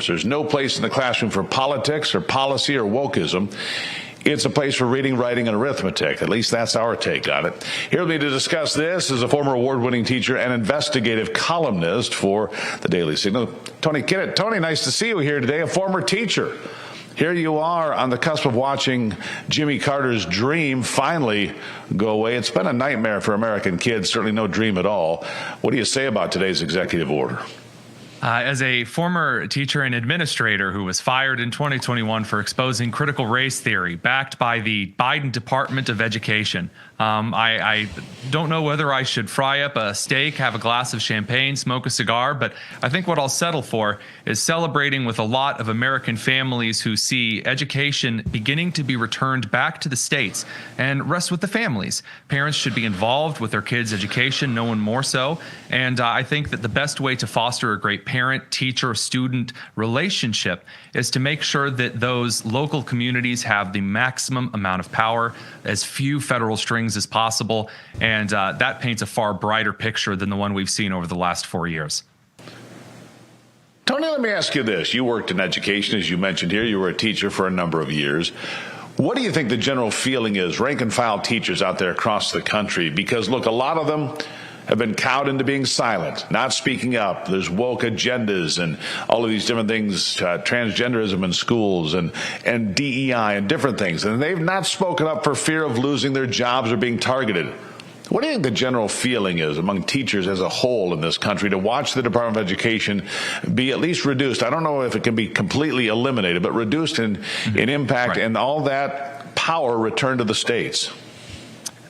There's no place in the classroom for politics or policy or wokeism. It's a place for reading, writing, and arithmetic. At least that's our take on it. Here with me to discuss this is a former award-winning teacher and investigative columnist for the Daily Signal, Tony Kinnett. Tony, nice to see you here today, a former teacher. Here you are on the cusp of watching Jimmy Carter's dream finally go away. It's been a nightmare for American kids, certainly no dream at all. What do you say about today's executive order? As a former teacher and administrator who was fired in 2021 for exposing critical race theory backed by the Biden Department of Education, I don't know whether I should fry up a steak, have a glass of champagne, smoke a cigar, but I think what I'll settle for is celebrating with a lot of American families who see education beginning to be returned back to the states and rest with the families. Parents should be involved with their kids' education, no one more so, and I think that the best way to foster a great parent-teacher-student relationship is to make sure that those local communities have the maximum amount of power, as few federal strings as possible, and that paints a far brighter picture than the one we've seen over the last 4 years. Tony, let me ask you this. You worked in education, as you mentioned here. You were a teacher for a number of years. What do you think the general feeling is, rank and file teachers out there across the country? Because, look, a lot of them have been cowed into being silent, not speaking up. There's woke agendas and all of these different things, transgenderism in schools and DEI and different things. And they've not spoken up for fear of losing their jobs or being targeted. What do you think the general feeling is among teachers as a whole in this country to watch the Department of Education be at least reduced? I don't know if it can be completely eliminated, but reduced in impact, right, and all that power returned to the states.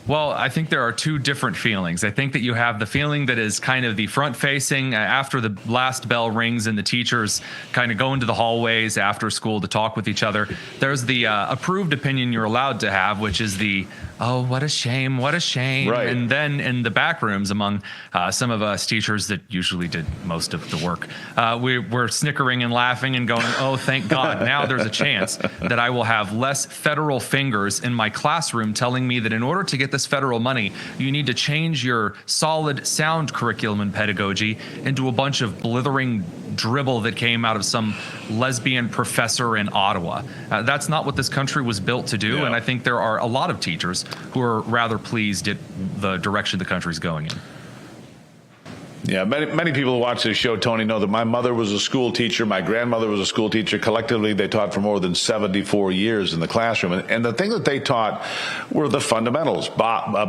Well, I think there are two different feelings. I think that you have the feeling that is kind of the front-facing after the last bell rings and the teachers kind of go into the hallways after school to talk with each other. There's the approved opinion you're allowed to have, which is the, oh, what a shame, what a shame. Right. And then in the back rooms among some of us teachers that usually did most of the work, we're snickering and laughing and going, oh, thank God, now there's a chance that I will have less federal fingers in my classroom telling me that in order to get this federal money, you need to change your solid sound curriculum and pedagogy into a bunch of blithering dribble that came out of some lesbian professor in Ottawa. That's not what this country was built to do, and I think there are a lot of teachers who are rather pleased at the direction the country's going in. Yeah, many people who watch this show, Tony, know that my mother was a school teacher. My grandmother was a school teacher. Collectively, they taught for more than 74 years in the classroom. And the thing that they taught were the fundamentals,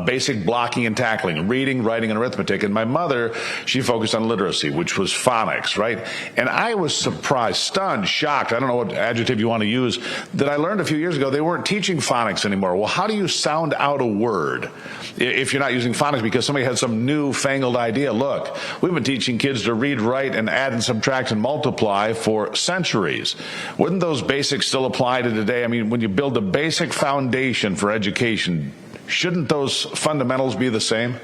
basic blocking and tackling, reading, writing, and arithmetic. And my mother, she focused on literacy, which was phonics, right? And I was surprised, stunned, shocked, I don't know what adjective you want to use, that I learned a few years ago they weren't teaching phonics anymore. Well, how do you sound out a word if you're not using phonics because somebody had some newfangled idea? Look, we've been teaching kids to read, write, and add and subtract and multiply for centuries. Wouldn't those basics still apply to today? I mean, when you build a basic foundation for education, shouldn't those fundamentals be the same?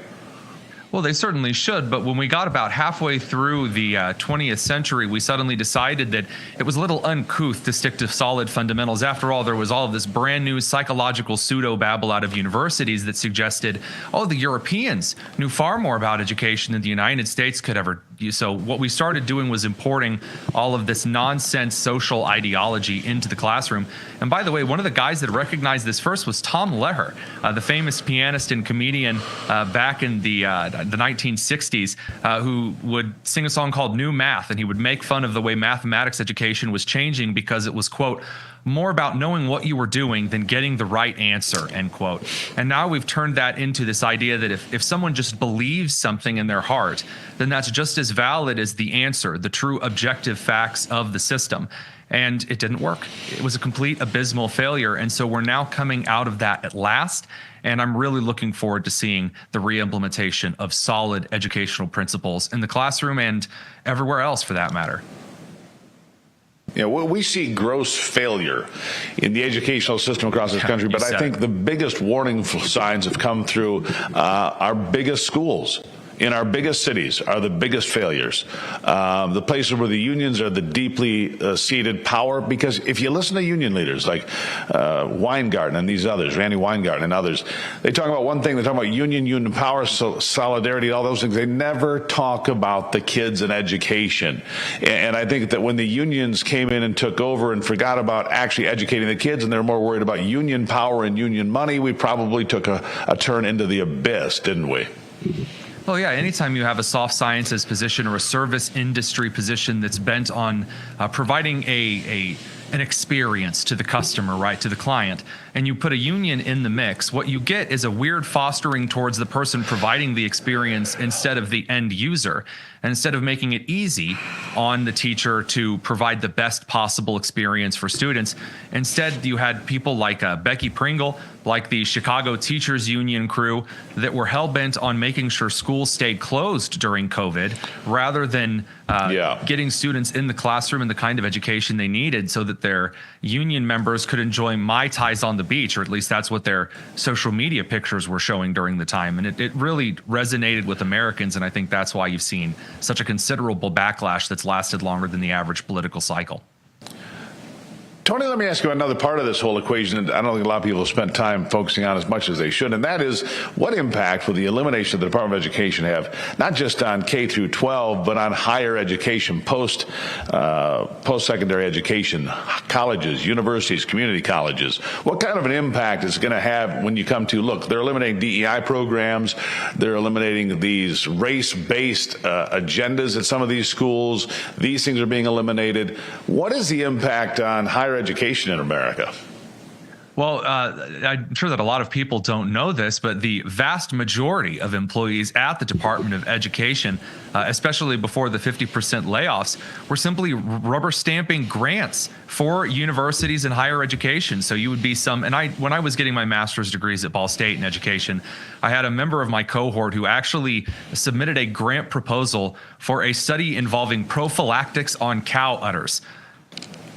Well, they certainly should, but when we got about halfway through the 20th century, we suddenly decided that it was a little uncouth to stick to solid fundamentals. After all, there was all of this brand new psychological pseudo-babble out of universities that suggested, oh, the Europeans knew far more about education than the United States could ever do. So what we started doing was importing all of this nonsense social ideology into the classroom. And by the way, one of the guys that recognized this first was Tom Lehrer, the famous pianist and comedian back in the 1960s, who would sing a song called New Math, and he would make fun of the way mathematics education was changing because it was, quote, more about knowing what you were doing than getting the right answer, end quote. And now we've turned that into this idea that if someone just believes something in their heart, then that's just as valid as the answer, the true objective facts of the system. And it didn't work. It was a complete abysmal failure. And so we're now coming out of that at last. And I'm really looking forward to seeing the reimplementation of solid educational principles in the classroom and everywhere else for that matter. You know, we see gross failure in the educational system across this country, but I think the biggest warning signs have come through our biggest schools. in our biggest cities are the biggest failures. The places where the unions are the deeply seated power, because if you listen to union leaders like Weingarten and these others, Randy Weingarten and others, they talk about one thing, they talk about union power, solidarity, all those things. They never talk about the kids and education. And I think that when the unions came in and took over and forgot about actually educating the kids, and they're more worried about union power and union money, we probably took a turn into the abyss, didn't we? Well, yeah, anytime you have a soft sciences position or a service industry position that's bent on providing an experience to the customer, right, to the client, and you put a union in the mix, what you get is a weird fostering towards the person providing the experience instead of the end user. And instead of making it easy on the teacher to provide the best possible experience for students, instead you had people like Becky Pringle, like the Chicago Teachers Union crew, that were hell-bent on making sure schools stayed closed during COVID rather than getting students in the classroom and the kind of education they needed so that their union members could enjoy Mai Tais on the beach, or at least that's what their social media pictures were showing during the time. And it really resonated with Americans, and I think that's why you've seen such a considerable backlash that's lasted longer than the average political cycle. Tony, let me ask you another part of this whole equation that I don't think a lot of people have spent time focusing on as much as they should, and that is, what impact will the elimination of the Department of Education have, not just on K through 12, but on higher education, post-secondary education, colleges, universities, community colleges? What kind of an impact is it going to have when you come to, look, they're eliminating DEI programs, they're eliminating these race-based agendas at some of these schools, these things are being eliminated. What is the impact on higher education in America? Well, I'm sure that a lot of people don't know this, but the vast majority of employees at the Department of Education, especially before the 50% layoffs, were simply rubber stamping grants for universities and higher education. So you would be when I was getting my master's degrees at Ball State in education, I had a member of my cohort who actually submitted a grant proposal for a study involving prophylactics on cow udders.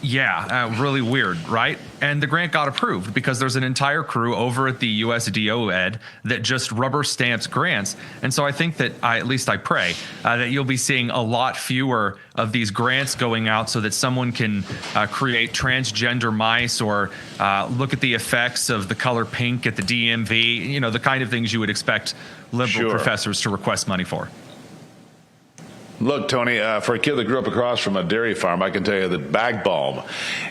Yeah, really weird, right? And the grant got approved because there's an entire crew over at the USDO Ed that just rubber stamps grants. And so I think that, at least I pray, that you'll be seeing a lot fewer of these grants going out so that someone can create transgender mice or look at the effects of the color pink at the DMV, you know, the kind of things you would expect liberal professors to request money for. Look, Tony, for a kid that grew up across from a dairy farm, I can tell you that bag balm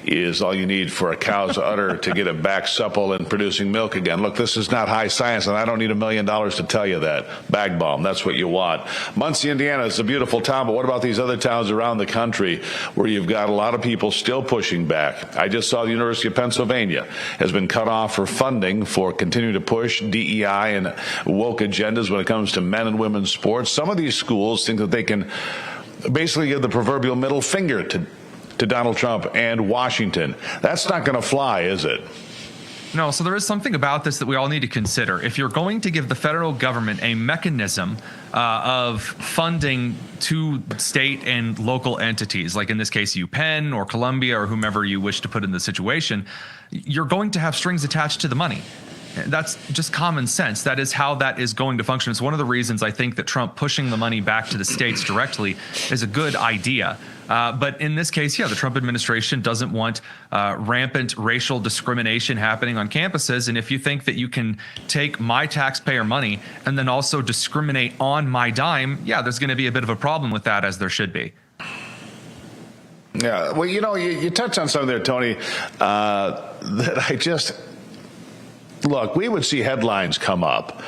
is all you need for a cow's udder to get it back supple and producing milk again. Look, this is not high science, and I don't need $1 million to tell you that. Bag balm, that's what you want. Muncie, Indiana is a beautiful town, but what about these other towns around the country where you've got a lot of people still pushing back? I just saw the University of Pennsylvania has been cut off for funding for continuing to push DEI and woke agendas when it comes to men and women's sports. Some of these schools think that they can basically give the proverbial middle finger to Donald Trump and Washington. That's not going to fly, is it? No, so there is something about this that we all need to consider. If you're going to give the federal government a mechanism of funding to state and local entities, like in this case UPenn or Columbia or whomever you wish to put in the situation, you're going to have strings attached to the money. That's just common sense. That is how that is going to function. It's one of the reasons I think that Trump pushing the money back to the states directly is a good idea. But in this case, the Trump administration doesn't want rampant racial discrimination happening on campuses. And if you think that you can take my taxpayer money and then also discriminate on my dime, there's going to be a bit of a problem with that, as there should be. Yeah, well, you touched on something there, Tony, that I just... Look, we would see headlines come up,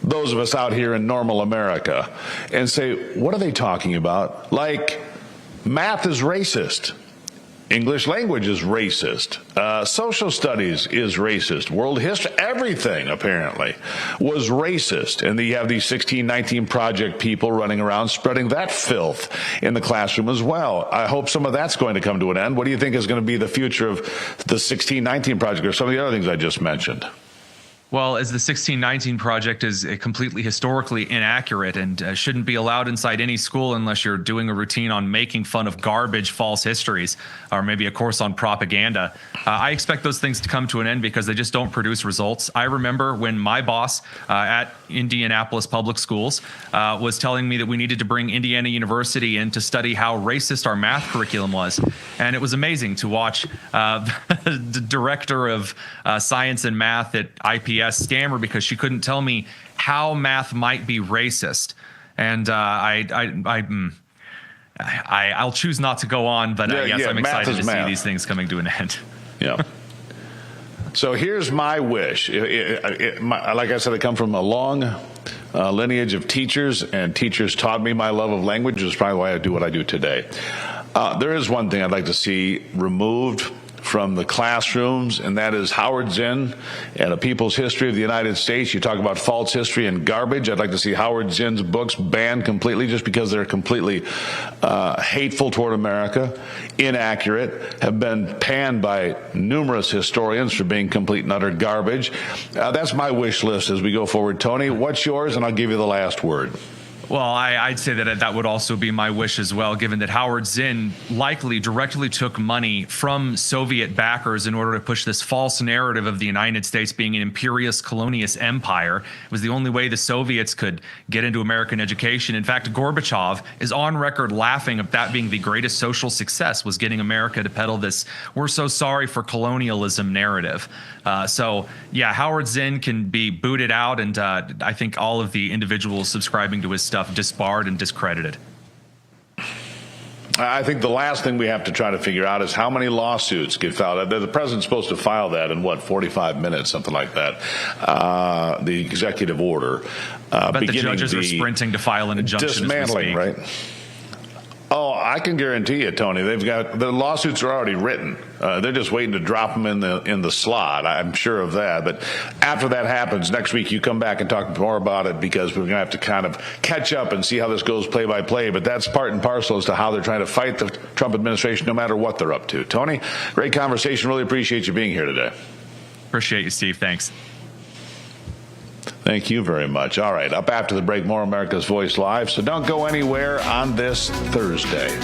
those of us out here in normal America, and say, what are they talking about? Like, math is racist. English language is racist. Social studies is racist. World history, everything apparently was racist. And then you have these 1619 Project people running around spreading that filth in the classroom as well. I hope some of that's going to come to an end. What do you think is going to be the future of the 1619 Project or some of the other things I just mentioned? Well, as the 1619 Project is completely historically inaccurate and shouldn't be allowed inside any school unless you're doing a routine on making fun of garbage false histories or maybe a course on propaganda. I expect those things to come to an end because they just don't produce results. I remember when my boss at Indianapolis Public Schools was telling me that we needed to bring Indiana University in to study how racist our math curriculum was. And it was amazing to watch the director of science and math at IPS stammer because she couldn't tell me how math might be racist. And I'll choose not to go on, but yes, I'm excited to see these things coming to an end. Yeah. So here's my wish. Like I said, I come from a long lineage of teachers, and teachers taught me my love of language, which is probably why I do what I do today. There is one thing I'd like to see removed from the classrooms, and that is Howard Zinn and A People's History of the United States. You talk about false history and garbage. I'd like to see Howard Zinn's books banned completely just because they're completely hateful toward America, inaccurate, have been panned by numerous historians for being complete and utter garbage. That's my wish list as we go forward. Tony, what's yours? And I'll give you the last word. Well, I'd say that would also be my wish as well, given that Howard Zinn likely directly took money from Soviet backers in order to push this false narrative of the United States being an imperious colonialist empire. It was the only way the Soviets could get into American education. In fact, Gorbachev is on record laughing at that being the greatest social success, was getting America to peddle this "we're so sorry for colonialism" narrative. So, yeah, Howard Zinn can be booted out, and I think all of the individuals subscribing to his stuff disbarred and discredited. I think the last thing we have to try to figure out is how many lawsuits get filed. The president's supposed to file that in, 45 minutes, something like that, the executive order. But the judges are sprinting to file an injunction. Dismantling, right? Oh, I can guarantee you, Tony, the lawsuits are already written. They're just waiting to drop them in the slot. I'm sure of that. But after that happens, next week you come back and talk more about it, because we're going to have to kind of catch up and see how this goes play by play. But that's part and parcel as to how they're trying to fight the Trump administration, no matter what they're up to. Tony, great conversation. Really appreciate you being here today. Appreciate you, Steve. Thanks. Thank you very much. All right, up after the break, more America's Voice Live. So don't go anywhere on this Thursday.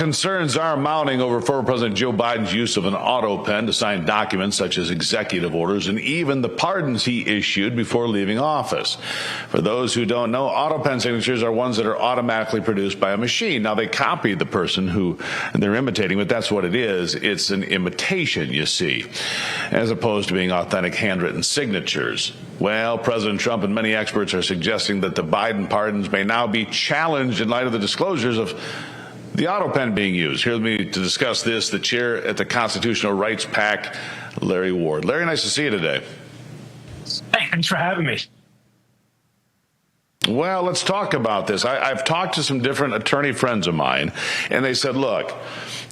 concerns are mounting over former President Joe Biden's use of an auto pen to sign documents such as executive orders and even the pardons he issued before leaving office. For those who don't know, auto pen signatures are ones that are automatically produced by a machine. Now, they copy the person who they're imitating, but that's what it is. It's an imitation, you see, as opposed to being authentic handwritten signatures. Well, President Trump and many experts are suggesting that the Biden pardons may now be challenged in light of the disclosures of the auto pen being used. Here with me to discuss this, the chair at the Constitutional Rights PAC, Larry Ward. Larry, nice to see you today. Hey, thanks for having me. Well, let's talk about this. I've talked to some different attorney friends of mine, and they said, look,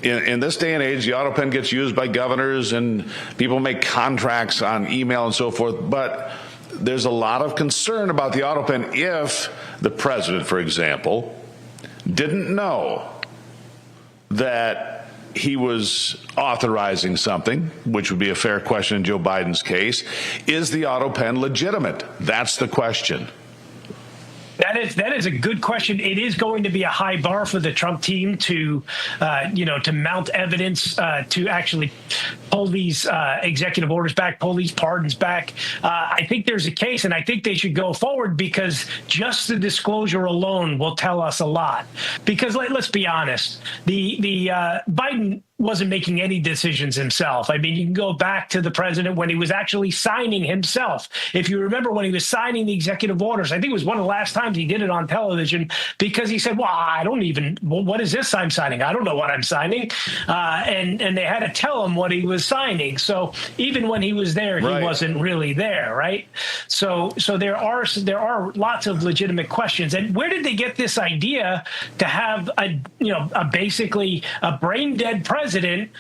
in this day and age, the auto pen gets used by governors and people make contracts on email and so forth, but there's a lot of concern about the auto pen if the president, for example, didn't know that he was authorizing something, which would be a fair question in Joe Biden's case. Is the auto pen legitimate? That's the question. That is a good question. It is going to be a high bar for the Trump team to mount evidence to actually pull these executive orders back, pull these pardons back. I think there's a case, and I think they should go forward because just the disclosure alone will tell us a lot. Because let's be honest, the Biden wasn't making any decisions himself. I mean, you can go back to the president when he was actually signing himself. If you remember when he was signing the executive orders, I think it was one of the last times he did it on television because he said, what is this I'm signing? I don't know what I'm signing. And they had to tell him what he was signing. So even when he was there, he wasn't really there, right? So there are lots of legitimate questions. And where did they get this idea to have basically a brain dead president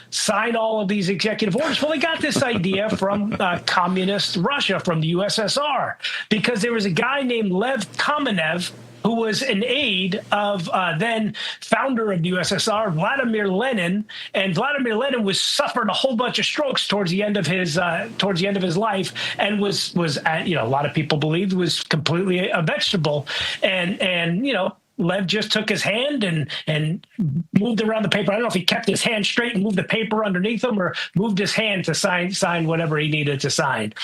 sign all of these executive orders? Well, they got this idea from communist Russia, from the USSR, because there was a guy named Lev Kamenev who was an aide of then founder of the USSR, Vladimir Lenin, and Vladimir Lenin was suffered a whole bunch of strokes towards the end of his life, and was a lot of people believed was completely a vegetable, and Lev just took his hand and moved around the paper. I don't know if he kept his hand straight and moved the paper underneath him or moved his hand to sign whatever he needed to sign.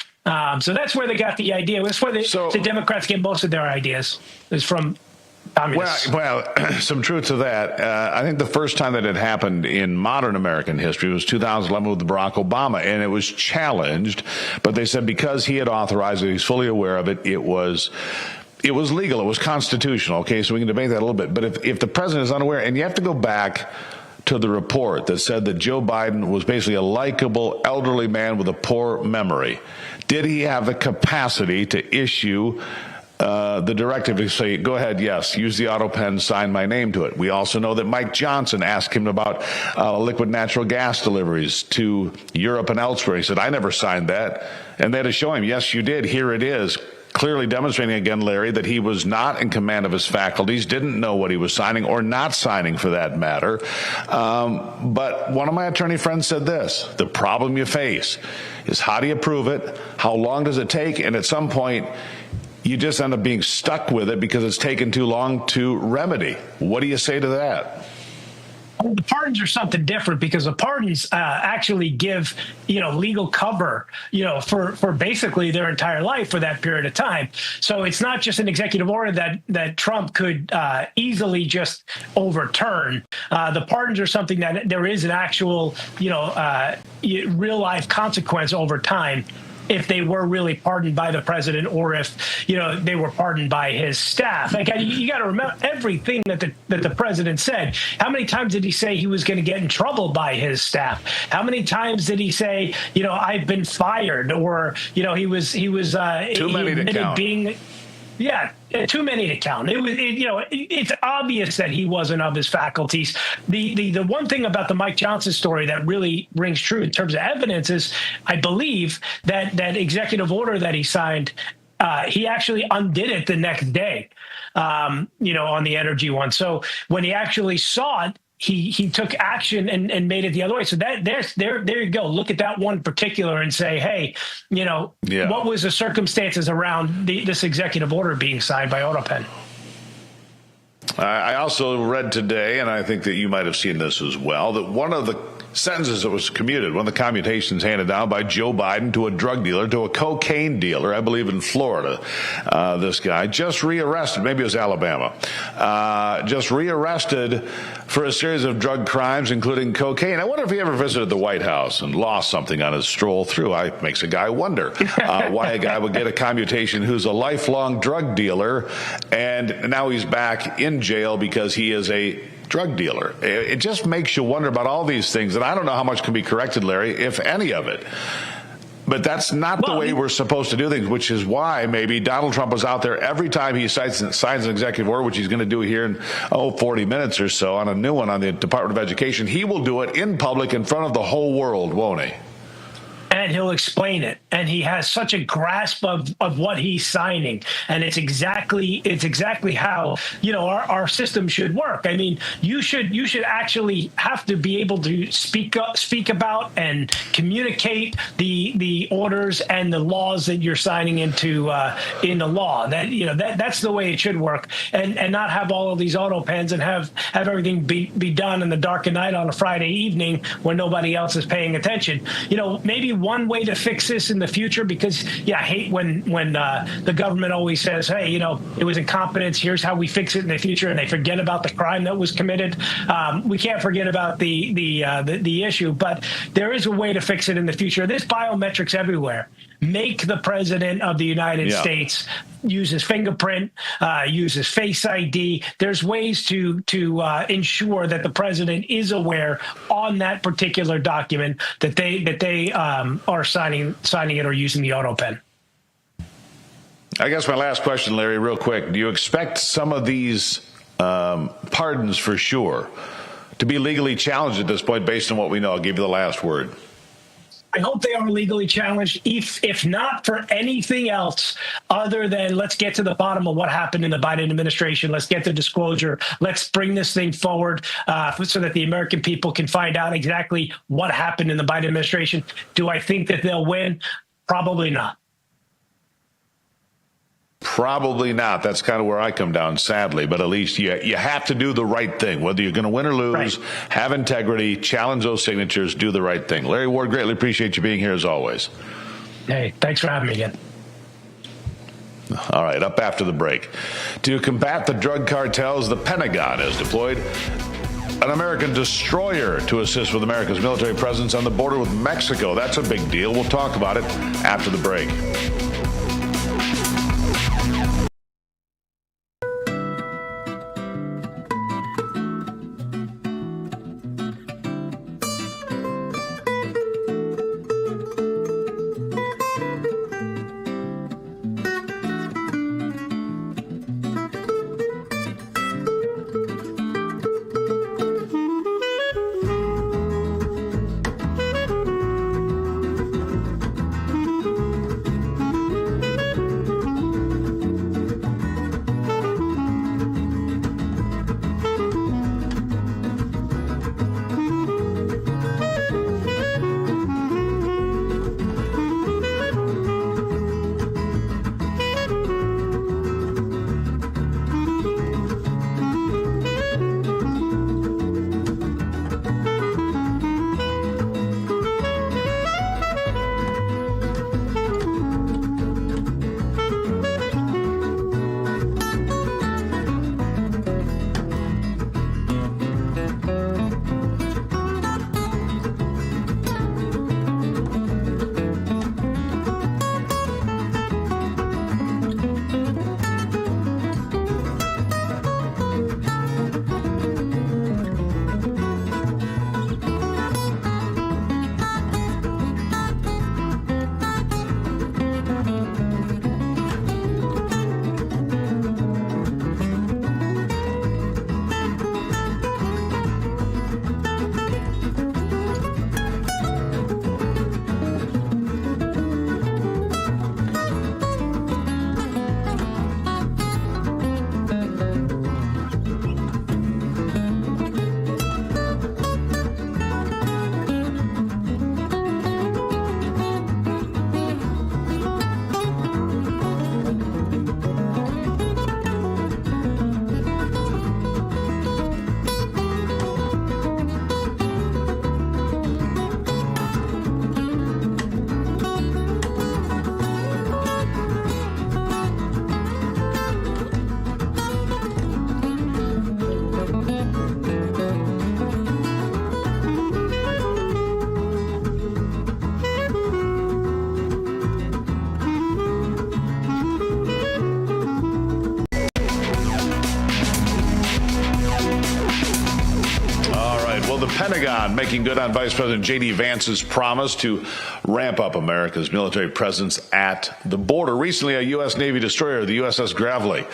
So that's where they got the idea. That's where the Democrats get most of their ideas, is from communists. Well, some truth to that. I think the first time that it happened in modern American history was 2011 with Barack Obama, and it was challenged. But they said because he had authorized it, he's fully aware of it, it was legal. It was constitutional. Okay, so we can debate that a little bit. But if the president is unaware, and you have to go back to the report that said that Joe Biden was basically a likable elderly man with a poor memory, did he have the capacity to issue the directive to say, go ahead, yes, use the auto pen, sign my name to it? We also know that Mike Johnson asked him about liquid natural gas deliveries to Europe and elsewhere. He said, I never signed that. And they had to show him, yes, you did. Here it is. Clearly demonstrating again, Larry, that he was not in command of his faculties, didn't know what he was signing or not signing for that matter. But one of my attorney friends said this: the problem you face is how do you prove it? How long does it take? And at some point, you just end up being stuck with it because it's taken too long to remedy. What do you say to that? Well, the pardons are something different because the pardons actually give, legal cover, for basically their entire life for that period of time. So it's not just an executive order that Trump could easily just overturn. The pardons are something that there is an actual, real life consequence over time, if they were really pardoned by the president or if, they were pardoned by his staff. Like, you got to remember everything that the president said. How many times did he say he was going to get in trouble by his staff? How many times did he say, I've been fired, or, he was too many to count. Yeah, too many to count. It's obvious that he wasn't of his faculties. The one thing about the Mike Johnson story that really rings true in terms of evidence is, I believe that executive order that he signed, he actually undid it the next day, on the energy one. So when he actually saw it, he took action and made it the other way. So there you go. Look at that one particular and say, hey, what was the circumstances around this executive order being signed by AutoPen? I also read today, and I think that you might have seen this as well, that one of the sentences that was commuted, one of the commutations handed down by Joe Biden to a drug dealer, to a cocaine dealer, I believe in Florida, this guy just rearrested, maybe it was Alabama, just rearrested for a series of drug crimes, including cocaine. I wonder if he ever visited the White House and lost something on his stroll through. It makes a guy wonder why a guy would get a commutation who's a lifelong drug dealer, and now he's back in jail because he is a drug dealer. It just makes you wonder about all these things, and I don't know how much can be corrected, Larry, if any of it. But that's not the way we're supposed to do things, which is why maybe Donald Trump was out there every time he signs an executive order, which he's going to do here in 40 minutes or so on a new one on the Department of Education. He will do it in public in front of the whole world, won't he? And he'll explain it, and he has such a grasp of what he's signing, and it's exactly how our system should work. I mean, you should actually have to be able to speak about and communicate the orders and the laws that you're signing into in the law. That's the way it should work, and not have all of these auto pens and have everything be done in the dark of night on a Friday evening when nobody else is paying attention. Maybe one way to fix this in the future, because I hate when the government always says, hey, it was incompetence, here's how we fix it in the future, and they forget about the crime that was committed. We can't forget about the issue, but there is a way to fix it in the future. There's biometrics everywhere. Make the president of the United States use his fingerprint, use his face ID. There's ways to ensure that the president is aware on that particular document that they are signing it or using the auto pen. I guess my last question, Larry, real quick. Do you expect some of these pardons for sure to be legally challenged at this point based on what we know? I'll give you the last word. I hope they are legally challenged, if not for anything else other than let's get to the bottom of what happened in the Biden administration. Let's get the disclosure. Let's bring this thing forward so that the American people can find out exactly what happened in the Biden administration. Do I think that they'll win? Probably not. Probably not. That's kind of where I come down, sadly. But at least you have to do the right thing. Whether you're going to win or lose, have integrity, challenge those signatures, do the right thing. Larry Ward, greatly appreciate you being here as always. Hey, thanks for having me again. All right, up after the break. To combat the drug cartels, the Pentagon has deployed an American destroyer to assist with America's military presence on the border with Mexico. That's a big deal. We'll talk about it after the break. Pentagon making good on Vice President J.D. Vance's promise to ramp up America's military presence at the border. Recently, a U.S. Navy destroyer, the USS Gravely,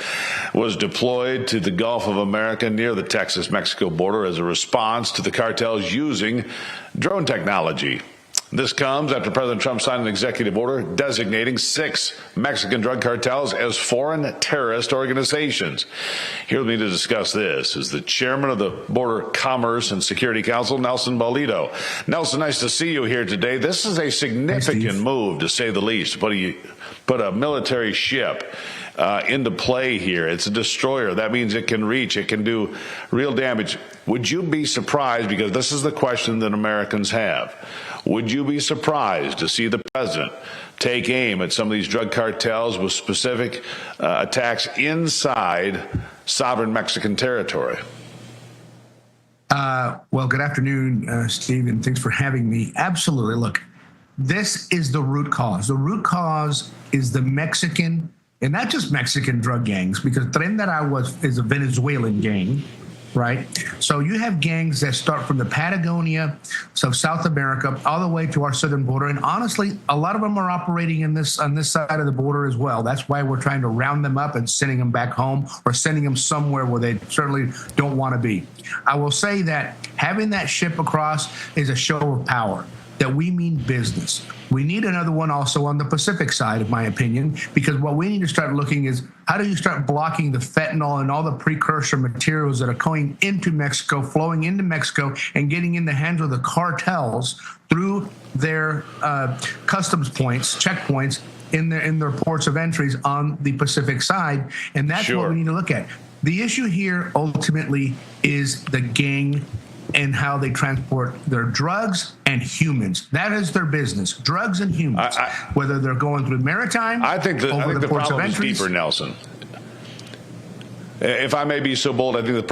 was deployed to the Gulf of America near the Texas-Mexico border as a response to the cartels using drone technology. This comes after President Trump signed an executive order designating 6 Mexican drug cartels as foreign terrorist organizations. Here with me to discuss this is the chairman of the Border Commerce and Security Council, Nelson Bolito. Nelson, nice to see you here today. This is a significant move, to say the least, put a military ship into play here. It's a destroyer. That means it can reach, it can do real damage. Would you be surprised, because this is the question that Americans have, would you be surprised to see the president take aim at some of these drug cartels with specific attacks inside sovereign Mexican territory? Well, good afternoon, Steve, and thanks for having me. Absolutely. Look, this is the root cause. The root cause is the Mexican, and not just Mexican drug gangs, because Tren de Aragua is a Venezuelan gang, right? So you have gangs that start from the Patagonia, so South America, all the way to our southern border. And honestly, a lot of them are operating on this side of the border as well. That's why we're trying to round them up and sending them back home, or sending them somewhere where they certainly don't want to be. I will say that having that ship across is a show of power, that we mean business. We need another one also on the Pacific side, in my opinion, because what we need to start looking is, how do you start blocking the fentanyl and all the precursor materials that are going into Mexico, flowing into Mexico, and getting in the hands of the cartels through their customs points, checkpoints in their ports of entries on the Pacific side. And that's what we need to look at. The issue here ultimately is the gang and how they transport their drugs and humans. That is their business, drugs and humans, whether they're going through maritime, I think the ports problem of is entries. deeper, Nelson. If I may be so bold, I think the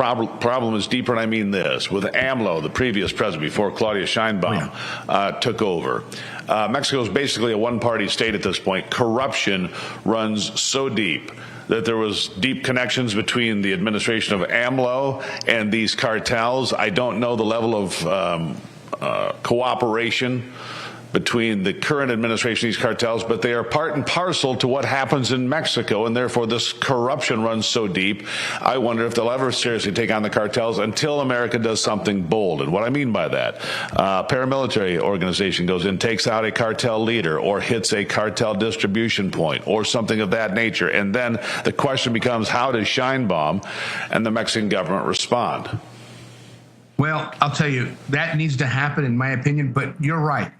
problem is deeper, and I mean this. With AMLO, the previous president, before Claudia Sheinbaum took over, Mexico is basically a one-party state at this point. Corruption runs so deep that there was deep connections between the administration of AMLO and these cartels. I don't know the level of cooperation between the current administration and these cartels, but they are part and parcel to what happens in Mexico, and therefore this corruption runs so deep. I wonder if they'll ever seriously take on the cartels until America does something bold. And what I mean by that, paramilitary organization goes in, takes out a cartel leader, or hits a cartel distribution point, or something of that nature. And then the question becomes, how does Sheinbaum and the Mexican government respond? Well, I'll tell you, that needs to happen, in my opinion, but you're right.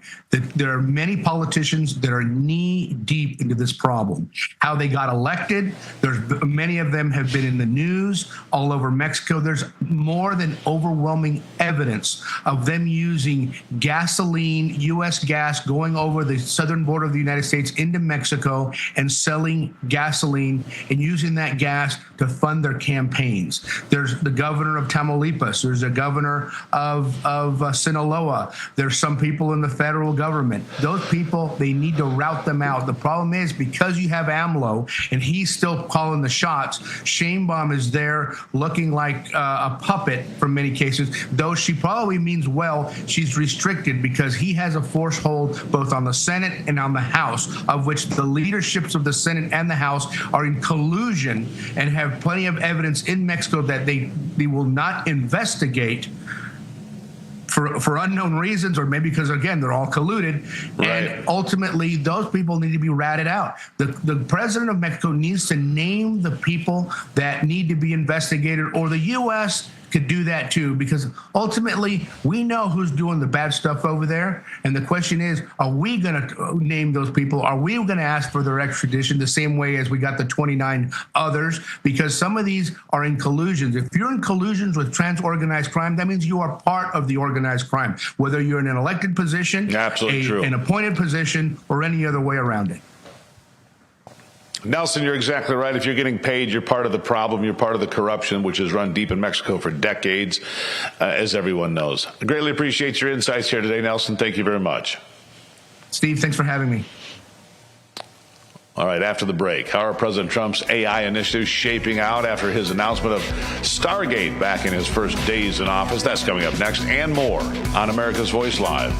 There are many politicians that are knee deep into this problem. How they got elected, many of them have been in the news all over Mexico. There's more than overwhelming evidence of them using gasoline, U.S. gas, going over the southern border of the United States into Mexico and selling gasoline and using that gas to fund their campaigns. There's the governor of Tamaulipas. There's a governor of Sinaloa. There's some people in the federal government. Those people, they need to rout them out. The problem is, because you have AMLO and he's still calling the shots, Sheinbaum is there looking like a puppet for many cases, though she probably means well. She's restricted because he has a force hold both on the Senate and on the House, of which the leaderships of the Senate and the House are in collusion and have plenty of evidence in Mexico that they will not investigate for unknown reasons, or maybe because, again, they're all colluded. Right. And ultimately, those people need to be ratted out. The president of Mexico needs to name the people that need to be investigated, or the U.S. could do that too, because ultimately we know who's doing the bad stuff over there. And the question is, are we going to name those people? Are we going to ask for their extradition the same way as we got the 29 others? Because some of these are in collusions. If you're in collusions with trans-organized crime, that means you are part of the organized crime, whether you're in an elected position, an appointed position, or any other way around it. Nelson, you're exactly right. If you're getting paid, you're part of the problem. You're part of the corruption, which has run deep in Mexico for decades, as everyone knows. I greatly appreciate your insights here today, Nelson. Thank you very much. Steve, thanks for having me. All right, after the break, how are President Trump's AI initiatives shaping out after his announcement of Stargate back in his first days in office? That's coming up next and more on America's Voice Live.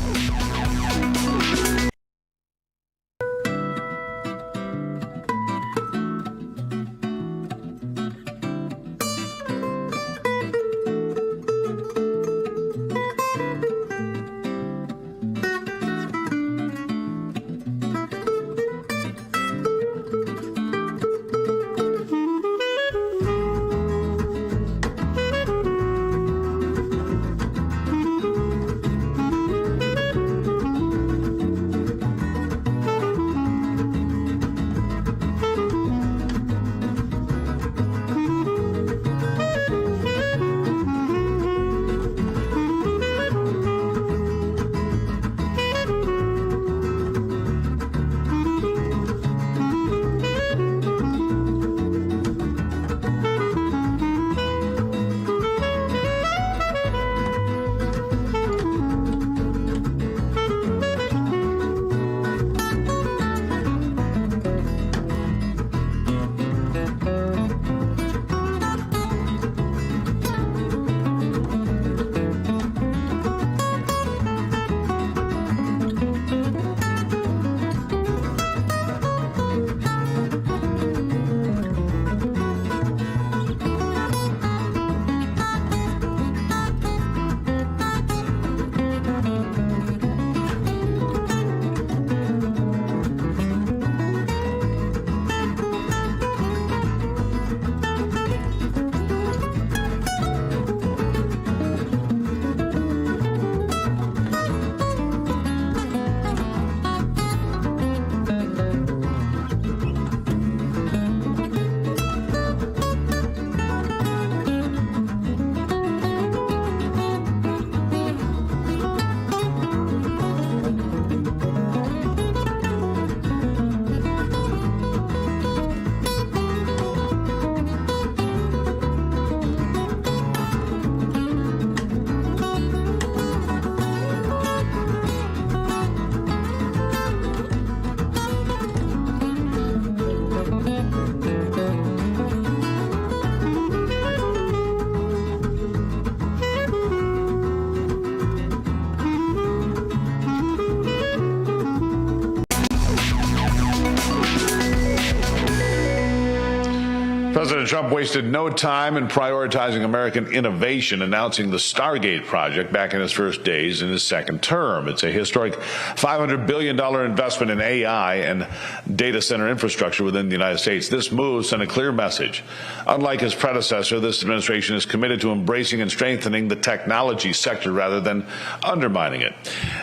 President Trump wasted no time in prioritizing American innovation, announcing the Stargate project back in his first days in his second term. It's a historic $500 billion investment in AI and data center infrastructure within the United States. This move sent a clear message. Unlike his predecessor, this administration is committed to embracing and strengthening the technology sector rather than undermining it.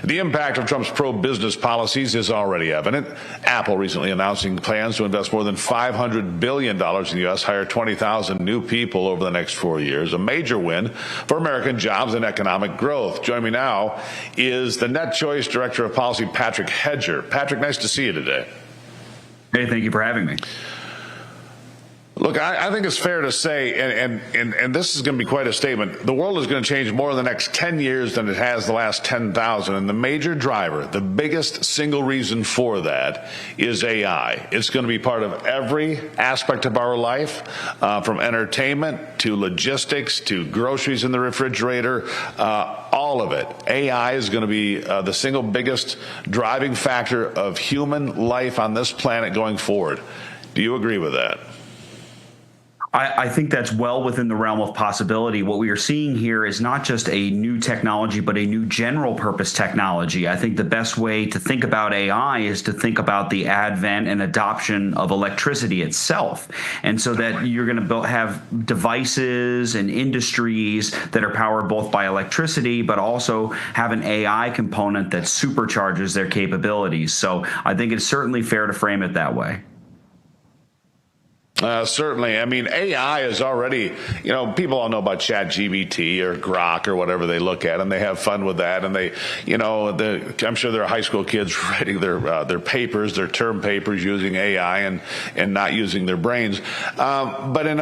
The impact of Trump's pro-business policies is already evident. Apple recently announcing plans to invest more than $500 billion in the U.S., hire 20,000 new people over the next 4 years, a major win for American jobs and economic growth. Joining me now is the Net Choice Director of Policy, Patrick Hedger. Patrick, nice to see you today. Hey, thank you for having me. Look, I think it's fair to say, and this is going to be quite a statement, the world is going to change more in the next 10 years than it has the last 10,000. And the major driver, the biggest single reason for that is AI. It's going to be part of every aspect of our life, from entertainment to logistics to groceries in the refrigerator, all of it. AI is going to be the single biggest driving factor of human life on this planet going forward. Do you agree with that? I think that's well within the realm of possibility. What we are seeing here is not just a new technology, but a new general purpose technology. I think the best way to think about AI is to think about the advent and adoption of electricity itself. And so that you're going to have devices and industries that are powered both by electricity, but also have an AI component that supercharges their capabilities. So I think it's certainly fair to frame it that way. Certainly. I mean, AI is already, people all know about ChatGPT or Grok or whatever they look at, and they have fun with that. And they, I'm sure there are high school kids writing their papers, their term papers using AI and not using their brains. But in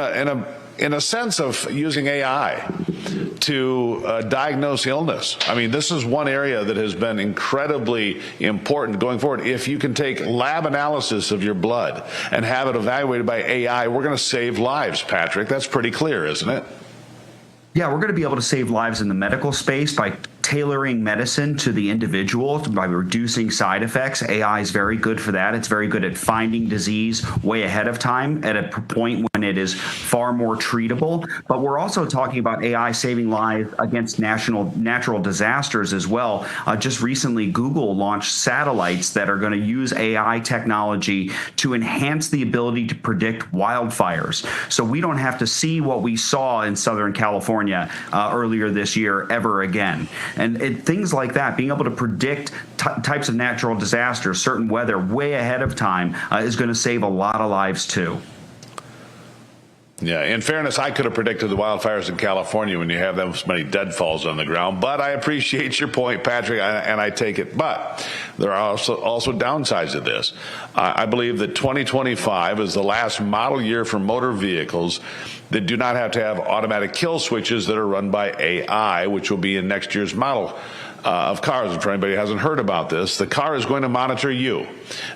in a sense of using AI to diagnose illness. I mean, this is one area that has been incredibly important going forward. If you can take lab analysis of your blood and have it evaluated by AI, we're going to save lives, Patrick. That's pretty clear, isn't it? Yeah, we're going to be able to save lives in the medical space by tailoring medicine to the individual, by reducing side effects. AI is very good for that. It's very good at finding disease way ahead of time at a point when it is far more treatable. But we're also talking about AI saving lives against natural disasters as well. Just recently, Google launched satellites that are going to use AI technology to enhance the ability to predict wildfires. So we don't have to see what we saw in Southern California earlier this year ever again. And things like that, being able to predict types of natural disasters, certain weather way ahead of time is going to save a lot of lives too. Yeah, in fairness, I could have predicted the wildfires in California when you have that many deadfalls on the ground. But I appreciate your point, Patrick, and I take it. But there are also downsides to this. I believe that 2025 is the last model year for motor vehicles that do not have to have automatic kill switches that are run by AI, which will be in next year's model of cars. For anybody who hasn't heard about this, the car is going to monitor you.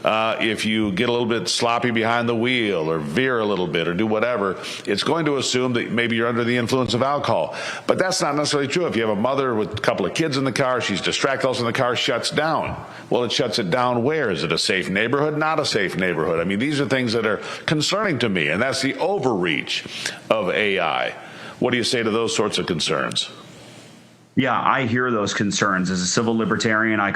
If you get a little bit sloppy behind the wheel or veer a little bit or do whatever, it's going to assume that maybe you're under the influence of alcohol. But that's not necessarily true. If you have a mother with a couple of kids in the car, she's distracted, also the car shuts down. Well, it shuts it down where? Is it a safe neighborhood? Not a safe neighborhood. I mean, these are things that are concerning to me, and that's the overreach of AI. What do you say to those sorts of concerns? Yeah, I hear those concerns. As a civil libertarian, I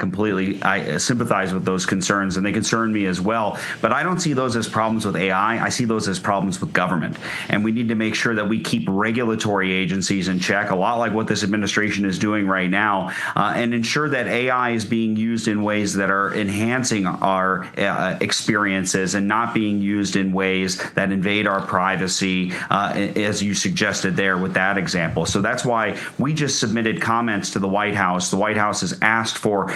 sympathize with those concerns, and they concern me as well. But I don't see those as problems with AI. I see those as problems with government. And we need to make sure that we keep regulatory agencies in check, a lot like what this administration is doing right now, and ensure that AI is being used in ways that are enhancing our experiences and not being used in ways that invade our privacy, as you suggested there with that example. So that's why we just submitted comments to the White House. The White House has asked for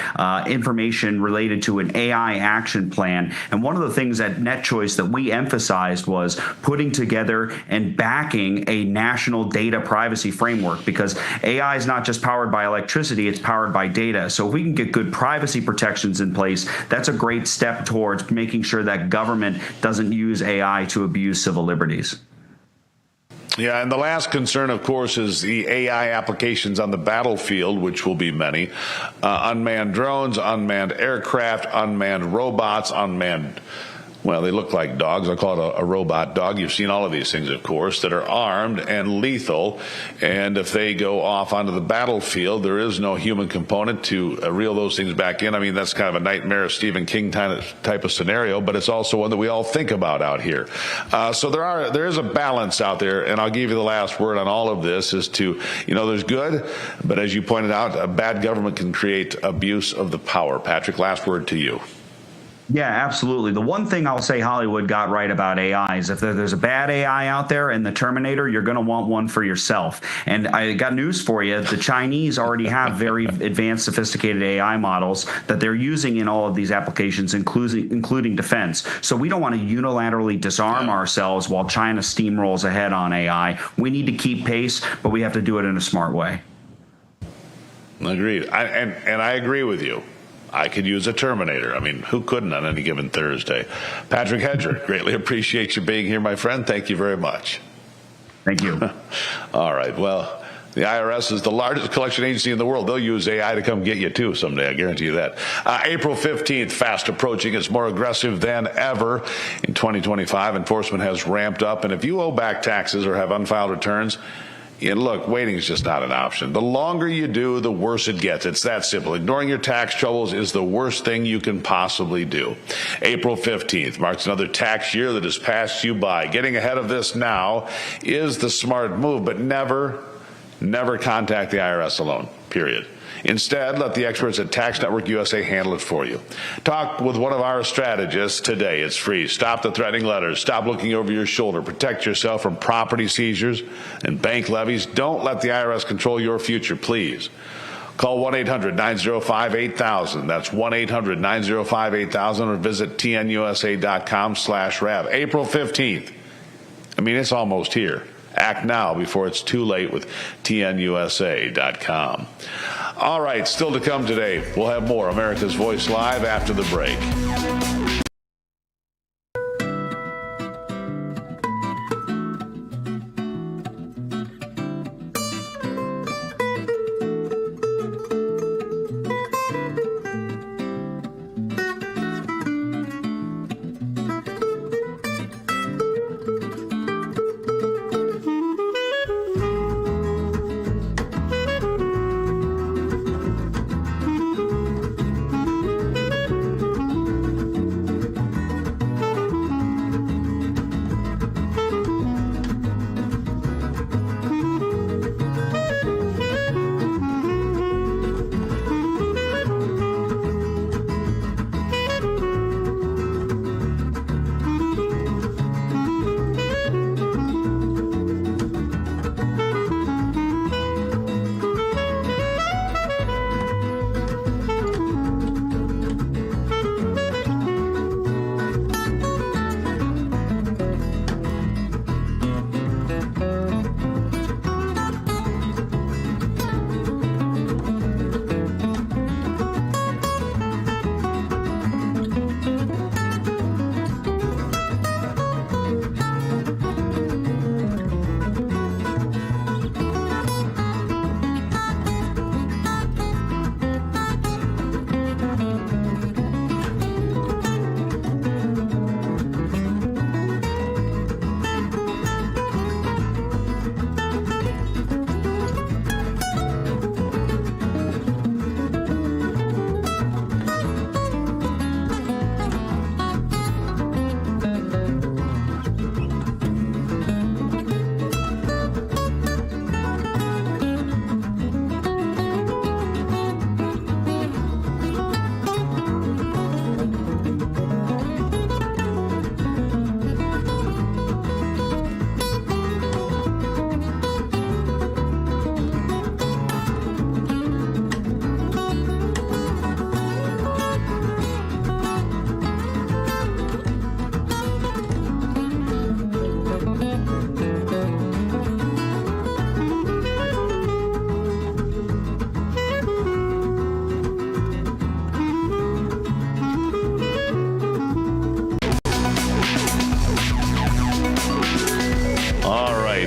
information related to an AI action plan. And one of the things at NetChoice that we emphasized was putting together and backing a national data privacy framework, because AI is not just powered by electricity, it's powered by data. So if we can get good privacy protections in place, that's a great step towards making sure that government doesn't use AI to abuse civil liberties. Yeah, and the last concern, of course, is the AI applications on the battlefield, which will be many. Unmanned drones, unmanned aircraft, unmanned robots, well, they look like dogs. I call it a robot dog. You've seen all of these things, of course, that are armed and lethal. And if they go off onto the battlefield, there is no human component to reel those things back in. I mean, that's kind of a nightmare Stephen King type of scenario, but it's also one that we all think about out here. So there is a balance out there, and I'll give you the last word on all of this is to, there's good, but as you pointed out, a bad government can create abuse of the power. Patrick, last word to you. Yeah, absolutely. The one thing I'll say Hollywood got right about AI is if there's a bad AI out there in the Terminator, you're going to want one for yourself. And I got news for you. The Chinese already have very advanced, sophisticated AI models that they're using in all of these applications, including defense. So we don't want to unilaterally disarm ourselves while China steamrolls ahead on AI. We need to keep pace, but we have to do it in a smart way. Agreed. And I agree with you. I could use a Terminator. I mean, who couldn't on any given Thursday? Patrick Hedger, greatly appreciate you being here, my friend. Thank you very much. Thank you. All right. Well, the IRS is the largest collection agency in the world. They'll use AI to come get you, too, someday. I guarantee you that. April 15th, fast approaching. It's more aggressive than ever. In 2025, enforcement has ramped up. And if you owe back taxes or have unfiled returns, look, waiting is just not an option. The longer you do, the worse it gets. It's that simple. Ignoring your tax troubles is the worst thing you can possibly do. April 15th marks another tax year that has passed you by. Getting ahead of this now is the smart move, but never contact the IRS alone, period. Instead, let the experts at Tax Network USA handle it for you. Talk with one of our strategists today. It's free. Stop the threatening letters. Stop looking over your shoulder. Protect yourself from property seizures and bank levies. Don't let the IRS control your future, please. Call 1-800-905-8000. That's 1-800-905-8000 or visit tnusa.com/RAV. April 15th. I mean, it's almost here. Act now before it's too late with TNUSA.com. All right, still to come today. We'll have more America's Voice Live after the break.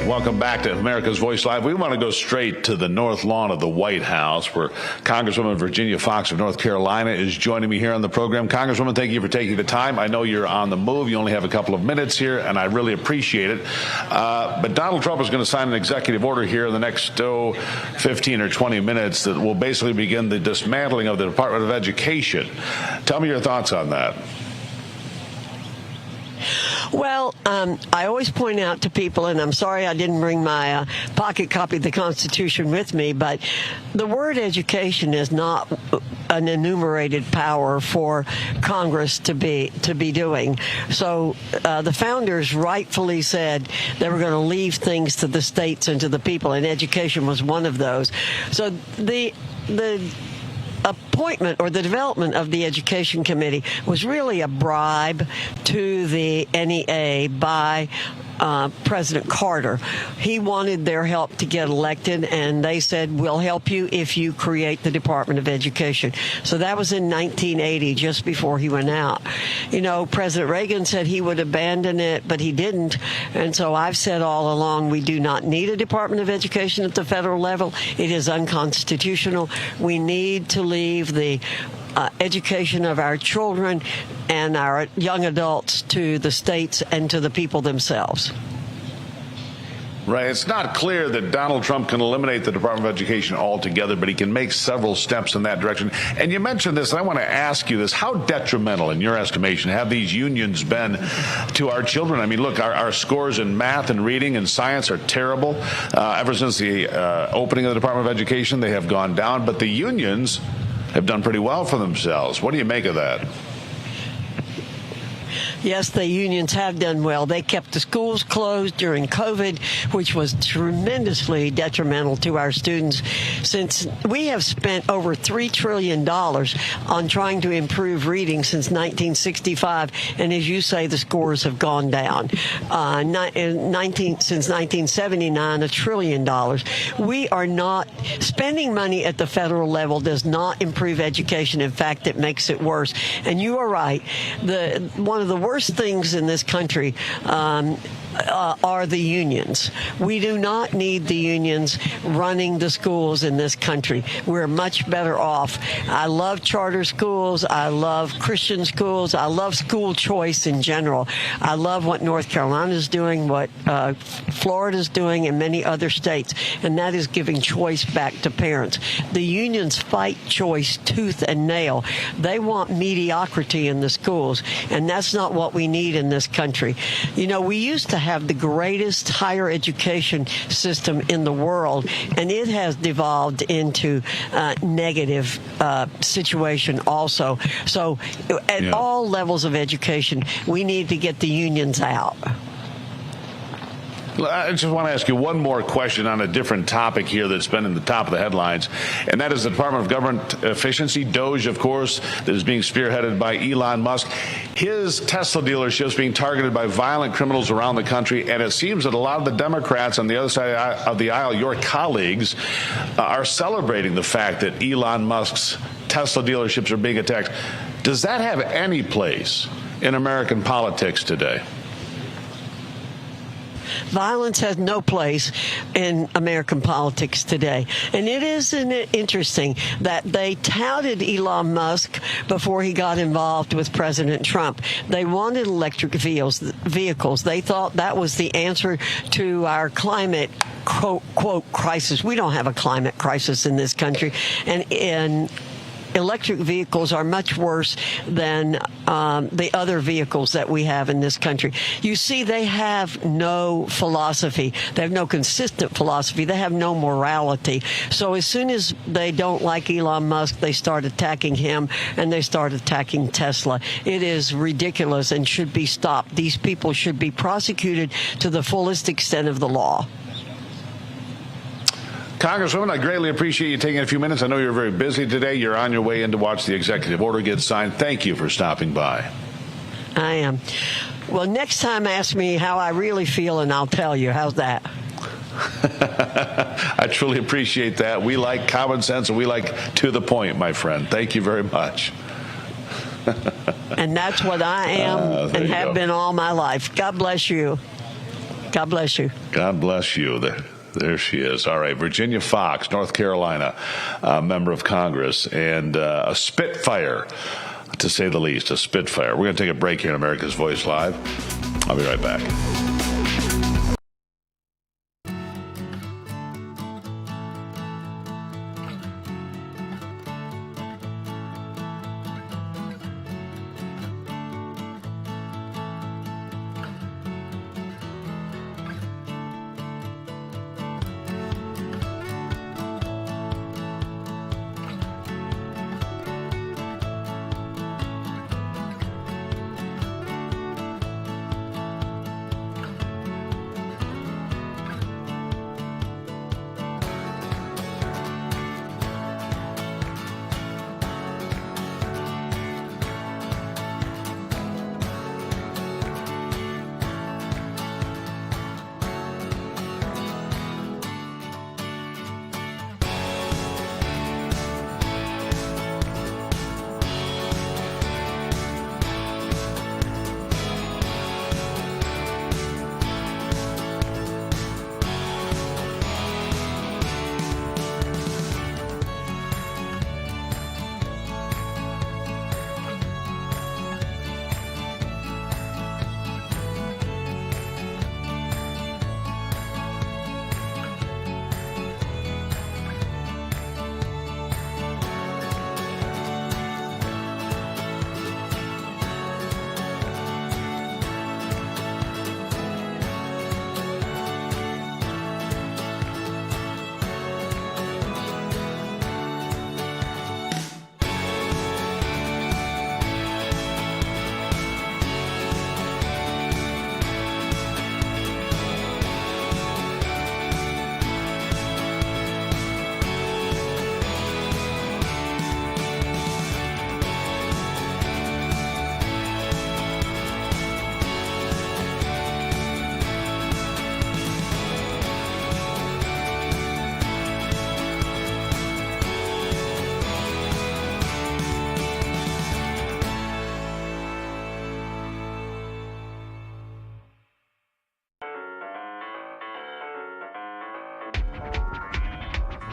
Welcome back to America's Voice Live. We want to go straight to the north lawn of the White House, where Congresswoman Virginia Foxx of North Carolina is joining me here on the program. Congresswoman, thank you for taking the time. I know you're on the move. You only have a couple of minutes here, and I really appreciate it. But Donald Trump is going to sign an executive order here in the next 15 or 20 minutes that will basically begin the dismantling of the Department of Education. Tell me your thoughts on that. Well, I always point out to people, and I'm sorry I didn't bring my pocket copy of the Constitution with me, but the word education is not an enumerated power for Congress to be doing. So the founders rightfully said they were going to leave things to the states and to the people, and education was one of those. So the appointment or the development of the Education Committee was really a bribe to the NEA by President Carter. He wanted their help to get elected, and they said, we'll help you if you create the Department of Education. So that was in 1980, just before he went out. You know, President Reagan said he would abandon it, but he didn't. And so I've said all along, we do not need a Department of Education at the federal level. It is unconstitutional. We need to leave the education of our children and our young adults to the states and to the people themselves. Right. It's not clear that Donald Trump can eliminate the Department of Education altogether, but he can make several steps in that direction. And you mentioned this, and I want to ask you this. How detrimental, in your estimation, have these unions been to our children? I mean, look, our scores in math and reading and science are terrible. Ever since the opening of the Department of Education, they have gone down. But the unions have done pretty well for themselves. What do you make of that? Yes, the unions have done well. They kept the schools closed during COVID, which was tremendously detrimental to our students, since we have spent over $3 trillion on trying to improve reading since 1965. And as you say, the scores have gone down. Since 1979, $1 trillion. We are not spending money at the federal level does not improve education. In fact, it makes it worse. And you are right. One of the worst things in this country are the unions. We do not need the unions running the schools in this country. We're much better off. I love charter schools. I love Christian schools. I love school choice in general. I love what North Carolina is doing, what Florida is doing, and many other states, and that is giving choice back to parents. The unions fight choice tooth and nail. They want mediocrity in the schools, and that's not what we need in this country. You know, we used to have the greatest higher education system in the world, and it has devolved into a negative situation also. So at all levels of education, we need to get the unions out. I just want to ask you one more question on a different topic here that's been in the top of the headlines, and that is the Department of Government Efficiency, DOGE, of course, that is being spearheaded by Elon Musk. His Tesla dealerships being targeted by violent criminals around the country, and it seems that a lot of the Democrats on the other side of the aisle, your colleagues, are celebrating the fact that Elon Musk's Tesla dealerships are being attacked. Does that have any place in American politics today? Violence has no place in American politics today. And it is interesting that they touted Elon Musk before he got involved with President Trump. They wanted electric vehicles. They thought that was the answer to our climate, quote, crisis. We don't have a climate crisis in this country. And electric vehicles are much worse than the other vehicles that we have in this country. You see, they have no philosophy. They have no consistent philosophy. They have no morality. So as soon as they don't like Elon Musk, they start attacking him, and they start attacking Tesla. It is ridiculous and should be stopped. These people should be prosecuted to the fullest extent of the law. Congresswoman, I greatly appreciate you taking a few minutes. I know you're very busy today. You're on your way in to watch the executive order get signed. Thank you for stopping by. I am. Well, next time ask me how I really feel, and I'll tell you. How's that? I truly appreciate that. We like common sense, and we like to the point, my friend. Thank you very much. And that's what I am and have been all my life. God bless you. God bless you. God bless you. There she is. All right. Virginia Fox, North Carolina, member of Congress, and a spitfire, to say the least, a spitfire. We're going to take a break here on America's Voice Live. I'll be right back.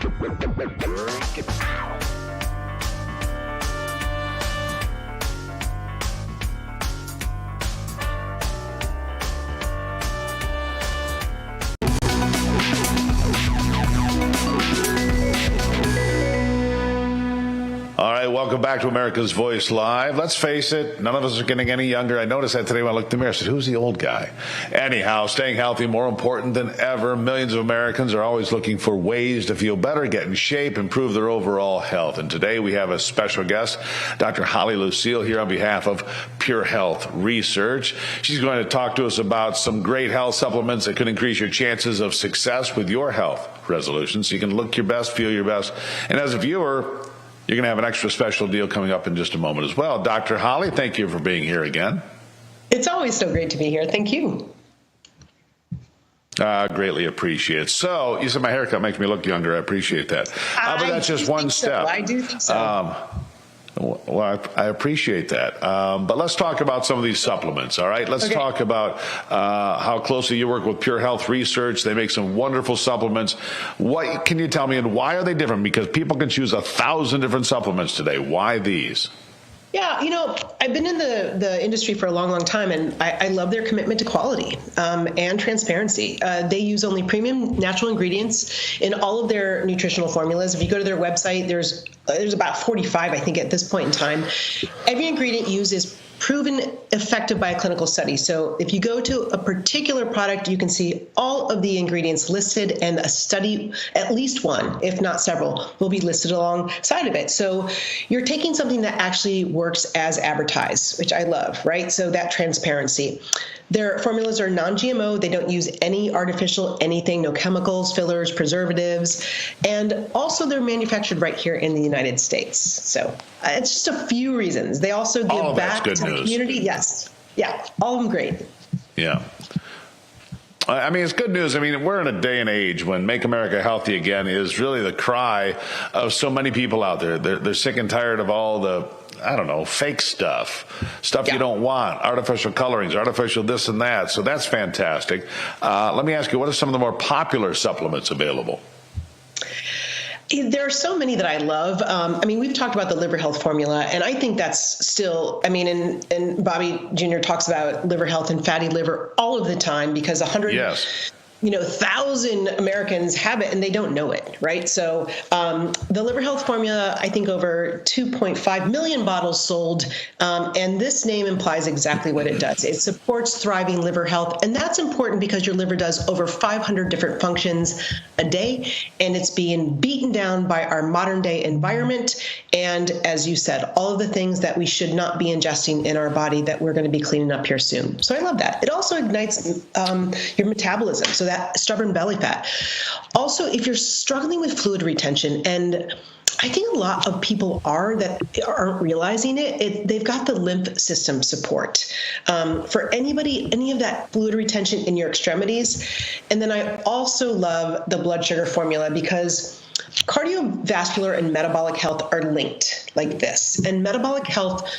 All right, welcome back to America's Voice Live. Let's face it, none of us are getting any younger. I noticed that today when I looked in the mirror. I said, who's the old guy? Anyhow, staying healthy, more important than ever. Millions of Americans are always looking for ways to feel better, get in shape, improve their overall health. And today we have a special guest, Dr. Holly Lucille, here on behalf of Pure Health Research. She's going to talk to us about some great health supplements that could increase your chances of success with your health resolutions, so you can look your best, feel your best. And as a viewer, you're going to have an extra special deal coming up in just a moment as well. Dr. Holly, thank you for being here again. It's always so great to be here. Thank you. Greatly appreciate it. So, you said my haircut makes me look younger. I appreciate that. But that's just one step. I do think so. Well, I appreciate that. But let's talk about some of these supplements, all right? Let's talk about how closely you work with Pure Health Research. They make some wonderful supplements. What can you tell me, and why are they different? Because people can choose 1,000 different supplements today. Why these? Yeah, I've been in the industry for a long, long time, and I love their commitment to quality and transparency. They use only premium natural ingredients in all of their nutritional formulas. If you go to their website, there's about 45, I think, at this point in time. Every ingredient used is proven effective by a clinical study. So if you go to a particular product, you can see all of the ingredients listed, and a study, at least one, if not several, will be listed alongside of it. So you're taking something that actually works as advertised, which I love, right? So that transparency. Their formulas are non-GMO. They don't use any artificial anything, no chemicals, fillers, preservatives, and also they're manufactured right here in the United States. So it's just a few reasons. They also give back to the community. Yes. Yeah. All of them great. Yeah. I mean, it's good news. I mean, we're in a day and age when Make America Healthy Again is really the cry of so many people out there. They're sick and tired of all the, fake stuff you don't want, artificial colorings, artificial this and that. So that's fantastic. Let me ask you, what are some of the more popular supplements available? There are so many that I love. We've talked about the liver health formula, and I think that's still, and Bobby Jr. talks about liver health and fatty liver all of the time, because 1,000 Americans have it and they don't know it, right? So the liver health formula, I think over 2.5 million bottles sold, and this name implies exactly what it does. It supports thriving liver health, and that's important because your liver does over 500 different functions a day, and it's being beaten down by our modern day environment, and as you said, all of the things that we should not be ingesting in our body that we're going to be cleaning up here soon. So I love that. It also ignites your metabolism, so that stubborn belly fat. Also, if you're struggling with fluid retention, and I think a lot of people that aren't realizing it, they've got the lymph system support. For any of that fluid retention in your extremities. And then I also love the blood sugar formula, because cardiovascular and metabolic health are linked like this. And metabolic health,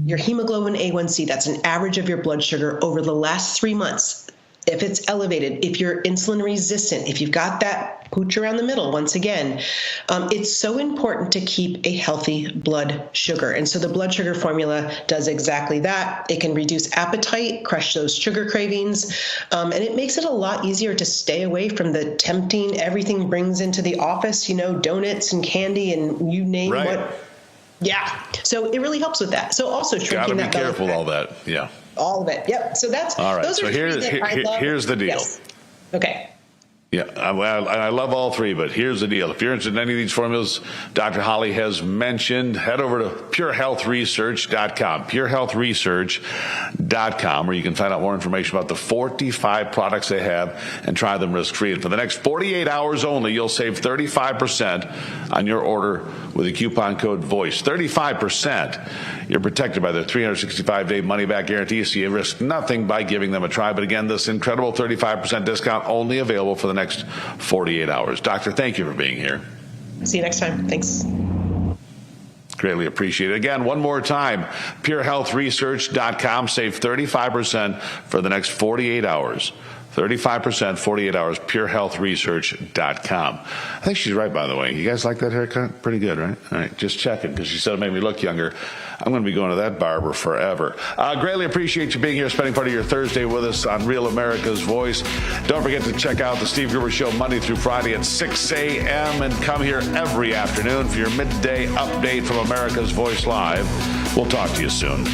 your hemoglobin A1C, that's an average of your blood sugar over the last 3 months. If it's elevated, if you're insulin resistant, if you've got that pooch around the middle, once again, it's so important to keep a healthy blood sugar. And so the blood sugar formula does exactly that. It can reduce appetite, crush those sugar cravings, and it makes it a lot easier to stay away from the tempting everything brings into the office, donuts and candy and you name what. Yeah. So it really helps with that. So also shrinking that belly fat. Gotta be careful, all that. Yeah. All of it. Yep. So that's all right. Those are here's the deal. Yes. Okay. Yeah, I love all three, but here's the deal. If you're interested in any of these formulas Dr. Holly has mentioned, head over to purehealthresearch.com, purehealthresearch.com, where you can find out more information about the 45 products they have and try them risk-free. And for the next 48 hours only, you'll save 35% on your order with the coupon code VOICE. 35%. You're protected by their 365-day money-back guarantee, so you risk nothing by giving them a try. But again, this incredible 35% discount only available for the next 48 hours. Doctor, thank you for being here. See you next time. Thanks. Greatly appreciate it. Again, one more time, purehealthresearch.com. Save 35% for the next 48 hours. 35%, 48 hours, purehealthresearch.com. I think she's right, by the way. You guys like that haircut? Pretty good, right? All right, just checking, because she said it made me look younger. I'm going to be going to that barber forever. Greatly appreciate you being here, spending part of your Thursday with us on Real America's Voice. Don't forget to check out the Steve Gruber Show Monday through Friday at 6 a.m. and come here every afternoon for your midday update from America's Voice Live. We'll talk to you soon.